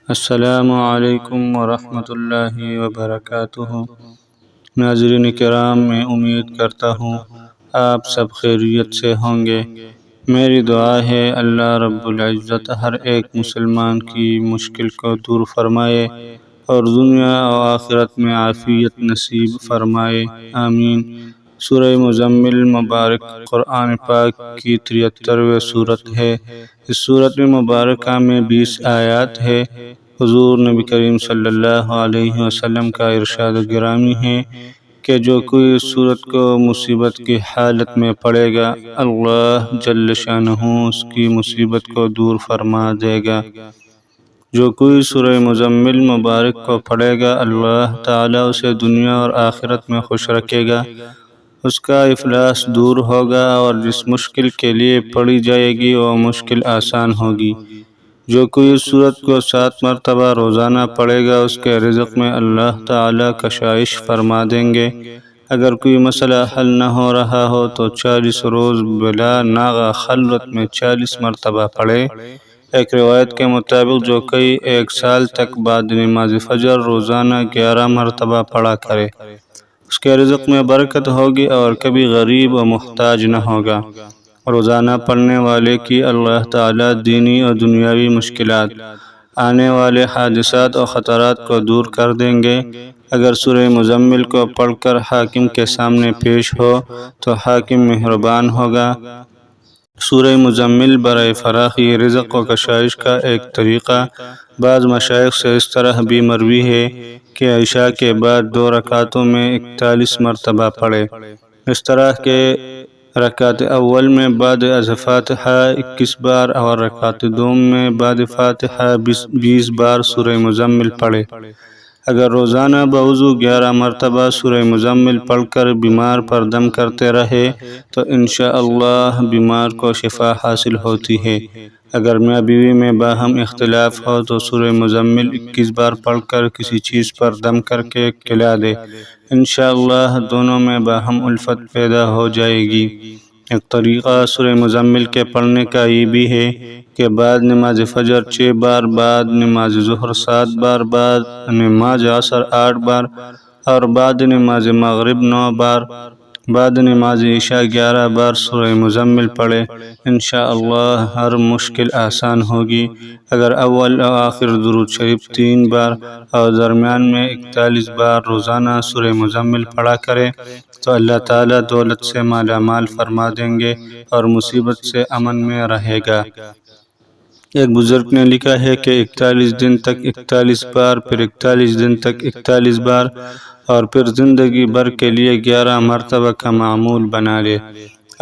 السلام علیکم ورحمۃ اللہ وبرکاتہ۔ ناظرین کرام، میں امید کرتا ہوں آپ سب خیریت سے ہوں گے۔ میری دعا ہے اللہ رب العزت ہر ایک مسلمان کی مشکل کو دور فرمائے اور دنیا و آخرت میں عافیت نصیب فرمائے، آمین۔ سورہ مزمل مبارک قرآن پاک کی 73ویں سورت ہے۔ اس سورت مبارکہ میں 20 آیات ہے۔ حضور نبی کریم صلی اللہ علیہ وسلم کا ارشاد گرامی ہے کہ جو کوئی اس سورت کو مصیبت کی حالت میں پڑھے گا، اللہ جل شانہ اس کی مصیبت کو دور فرما دے گا۔ جو کوئی سورہ مزمل مبارک کو پڑھے گا، اللہ تعالیٰ اسے دنیا اور آخرت میں خوش رکھے گا، اس کا افلاس دور ہوگا اور جس مشکل کے لیے پڑھی جائے گی وہ مشکل آسان ہوگی۔ جو کوئی اس سورت کو 7 مرتبہ روزانہ پڑھے گا، اس کے رزق میں اللہ تعالیٰ کشائش فرما دیں گے۔ اگر کوئی مسئلہ حل نہ ہو رہا ہو تو 40 روز بلا ناغہ خلوت میں 40 مرتبہ پڑھے۔ ایک روایت کے مطابق جو کوئی 1 سال تک بعد نماز فجر روزانہ 11 مرتبہ پڑھا کرے، اس کے رزق میں برکت ہوگی اور کبھی غریب و محتاج نہ ہوگا۔ روزانہ پڑھنے والے کی اللہ تعالیٰ دینی اور دنیاوی مشکلات، آنے والے حادثات اور خطرات کو دور کر دیں گے۔ اگر سورہ مزمل کو پڑھ کر حاکم کے سامنے پیش ہو تو حاکم مہربان ہوگا۔ سورہ مزمل برائے فراخی رزق و کشائش کا ایک طریقہ بعض مشائخ سے اس طرح بھی مروی ہے کہ عشاء کے بعد 2 رکعتوں میں 41 مرتبہ پڑھے۔ اس طرح کے رکعت اول میں بعد از فاتحہ 21 بار اور رکعت دوم میں بعد فاتحہ 20 بار سورہ مزمل پڑھے۔ اگر روزانہ بوضو 11 مرتبہ سورہ مزمل پڑھ کر بیمار پر دم کرتے رہے تو انشاءاللہ بیمار کو شفا حاصل ہوتی ہے۔ اگر میاں بیوی میں باہم اختلاف ہو تو سورہ مزمل 21 بار پڑھ کر کسی چیز پر دم کر کے کھلا دے، انشاءاللہ دونوں میں باہم الفت پیدا ہو جائے گی۔ ایک طریقہ سورہ مزمل کے پڑھنے کا یہ بھی ہے کہ بعد نماز فجر 6 بار، بعد نماز ظہر 7 بار، بعد نماز عصر 8 بار اور بعد نماز مغرب 9 بار، بعد نماز عشاء 11 بار سورہ مزمل پڑھے، انشاءاللہ ہر مشکل آسان ہوگی۔ اگر اول و آخر درود شریف 3 بار اور درمیان میں 41 بار روزانہ سورہ مزمل پڑھا کرے تو اللہ تعالیٰ دولت سے مالا مال فرما دیں گے اور مصیبت سے امن میں رہے گا۔ ایک بزرگ نے لکھا ہے کہ 41 دن تک 41 بار، پھر 41 دن تک 41 بار اور پھر زندگی بھر کے لیے 11 مرتبہ کا معمول بنا لے۔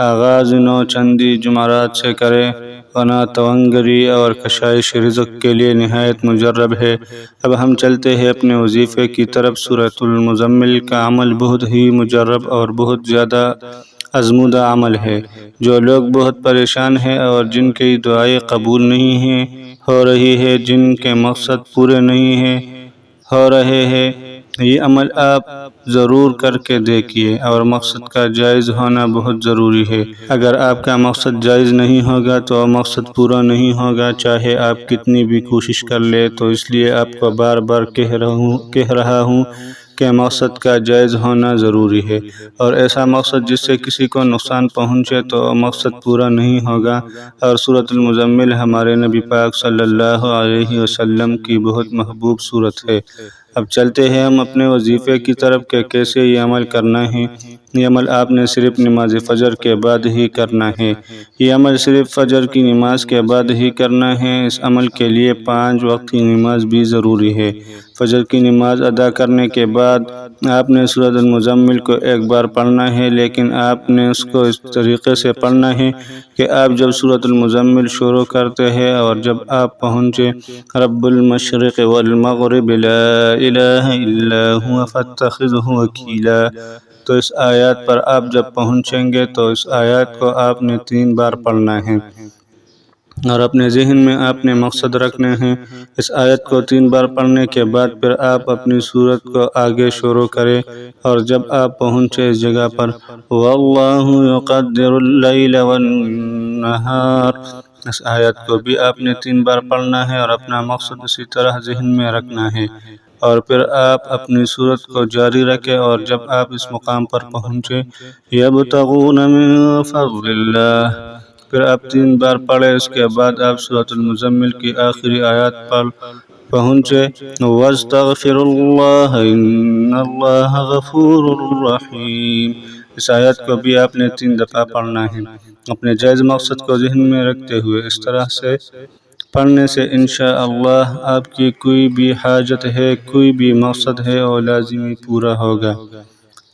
آغاز 9 چندی جمعرات سے کرے، ورنہ توانگری اور کشائش رزق کے لیے نہایت مجرب ہے۔ اب ہم چلتے ہیں اپنے وظیفے کی طرف۔ سورۃ المزمل کا عمل بہت ہی مجرب اور بہت زیادہ آزمودہ عمل ہے۔ جو لوگ بہت پریشان ہیں اور جن کی دعائیں قبول نہیں ہو رہی ہیں، جن کے مقصد پورے نہیں ہو رہے ہیں، یہ عمل آپ ضرور کر کے دیکھیے اور مقصد کا جائز ہونا بہت ضروری ہے۔ اگر آپ کا مقصد جائز نہیں ہوگا تو مقصد پورا نہیں ہوگا، چاہے آپ کتنی بھی کوشش کر لیں۔ تو اس لیے آپ کو بار بار کہہ رہا ہوں کہ مقصد کا جائز ہونا ضروری ہے، اور ایسا مقصد جس سے کسی کو نقصان پہنچے تو مقصد پورا نہیں ہوگا۔ اور سورۃ المزمل ہمارے نبی پاک صلی اللہ علیہ وسلم کی بہت محبوب سورت ہے۔ اب چلتے ہیں ہم اپنے وظیفے کی طرف کہ کیسے یہ عمل کرنا ہے۔ یہ عمل آپ نے صرف نماز فجر کے بعد ہی کرنا ہے۔ یہ عمل صرف فجر کی نماز کے بعد ہی کرنا ہے۔ اس عمل کے لیے 5 وقت کی نماز بھی ضروری ہے۔ فجر کی نماز ادا کرنے کے بعد آپ نے سورۃ المزمل کو 1 بار پڑھنا ہے، لیکن آپ نے اس کو اس طریقے سے پڑھنا ہے کہ آپ جب سورۃ المزمل شروع کرتے ہیں اور جب آپ پہنچے رب المشرق والمغرب لا الہ الا هو فاتخذہ وکیلا، تو اس آیات پر آپ جب پہنچیں گے تو اس آیات کو آپ نے 3 بار پڑھنا ہے اور اپنے ذہن میں آپ نے مقصد رکھنے ہیں۔ اس آیت کو 3 بار پڑھنے کے بعد پھر آپ اپنی سورت کو آگے شروع کریں اور جب آپ پہنچے اس جگہ پر وَاللَّهُ يُقَدِّرُ اللَّيْلَ وَالنَّهَارَ اس آیت کو بھی آپ نے 3 بار پڑھنا ہے اور اپنا مقصد اسی طرح ذہن میں رکھنا ہے، اور پھر آپ اپنی صورت کو جاری رکھیں، اور جب آپ اس مقام پر پہنچے یبتغون من فضل اللہ، پھر آپ 3 بار پڑھے، اس کے بعد آپ سورۃ المزمل کی آخری آیات پر پہنچے واستغفر اللہ ان اللہ غفور رحیم۔ اس آیت کو بھی آپ نے 3 دفعہ پڑھنا ہے، اپنے جائز مقصد کو ذہن میں رکھتے ہوئے۔ اس طرح سے پڑھنے سے انشاءاللہ آپ کی کوئی بھی حاجت ہے، کوئی بھی مقصد ہے، وہ لازمی پورا ہوگا۔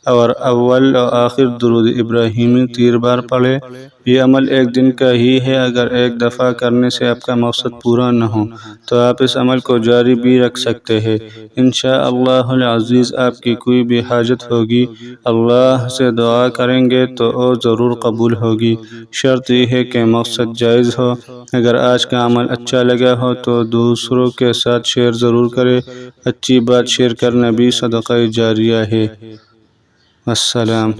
اور اول اور آخر درود ابراہیمی 3 بار پڑھے۔ یہ عمل ایک دن کا ہی ہے، اگر ایک دفعہ کرنے سے آپ کا مقصد پورا نہ ہو تو آپ اس عمل کو جاری بھی رکھ سکتے ہیں۔ انشاءاللہ العزیز آپ کی کوئی بھی حاجت ہوگی، اللہ سے دعا کریں گے تو وہ ضرور قبول ہوگی۔ شرط یہ ہے کہ مقصد جائز ہو۔ اگر آج کا عمل اچھا لگا ہو تو دوسروں کے ساتھ شیئر ضرور کریں، اچھی بات شیئر کرنا بھی صدقہ جاریہ ہے۔ السلام۔